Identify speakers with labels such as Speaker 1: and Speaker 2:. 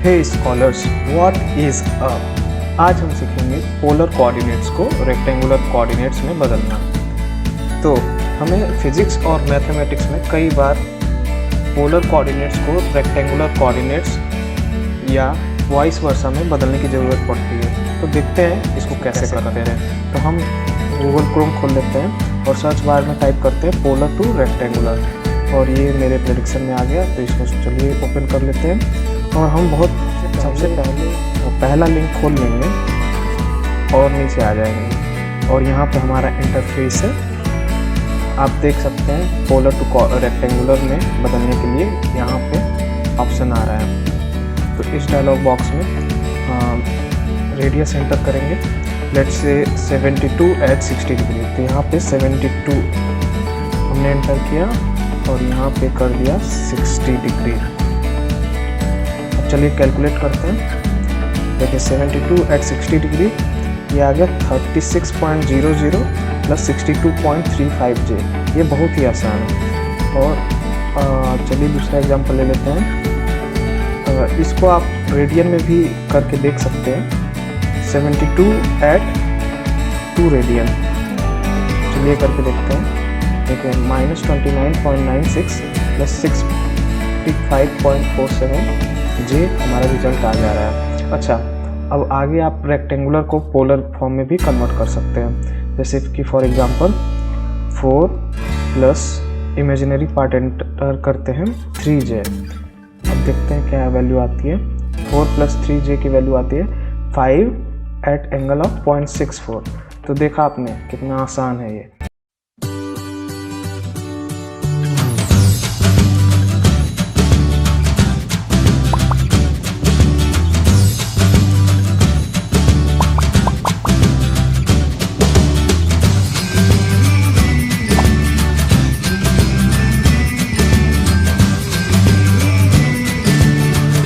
Speaker 1: Hey scholars, what is up. आज हम सीखेंगे पोलर कोऑर्डिनेट्स को रेक्टेंगुलर कोऑर्डिनेट्स में बदलना। तो हमें फिजिक्स और मैथमेटिक्स में कई बार पोलर कोऑर्डिनेट्स को रेक्टेंगुलर कोऑर्डिनेट्स या वाइस वर्सा में बदलने की ज़रूरत पड़ती है। तो देखते हैं इसको कैसे करते हैं। तो हम गूगल क्रोम खोल लेते हैं और सर्च बार में टाइप करते हैं पोलर टू रेक्टेंगुलर, और ये मेरे प्रेडिक्शन में आ गया। तो इसको चलिए ओपन कर लेते हैं और हम सबसे पहले पहला लिंक खोल लेंगे और नीचे आ जाएंगे और यहाँ पे हमारा इंटरफेस है। आप देख सकते हैं पोलर टू रेक्टेंगुलर में बदलने के लिए यहाँ पे ऑप्शन आ रहा है। तो इस डायलॉग बॉक्स में रेडियस एंटर करेंगे, लेट्स से 72 at 60 डिग्री। तो यहाँ पे 72 हमने एंटर किया और यहाँ पे कर दिया 60 डिग्री। अब चलिए कैलकुलेट करते हैं। देखिए 72 at 60 डिग्री ये आ गया 36.00 प्लस 62.35 जे। ये बहुत ही आसान है। और चलिए दूसरा एग्जांपल ले लेते हैं। इसको आप रेडियन में भी करके देख सकते हैं। 72 at 2 रेडियन, चलिए करके देखते हैं। देखिए -29.96 प्लस 65.47 जे हमारा रिजल्ट आ जा रहा है। अच्छा, अब आगे आप रेक्टेंगुलर को पोलर फॉर्म में भी कन्वर्ट कर सकते हैं। जैसे कि for example 4 plus imaginary part enter करते हैं 3j। अब देखते हैं क्या वैल्यू आती है। 4 प्लस 3j की वैल्यू आती है 5 at एंगल ऑफ 0.64। तो देखा आपने कितना आसान है ये।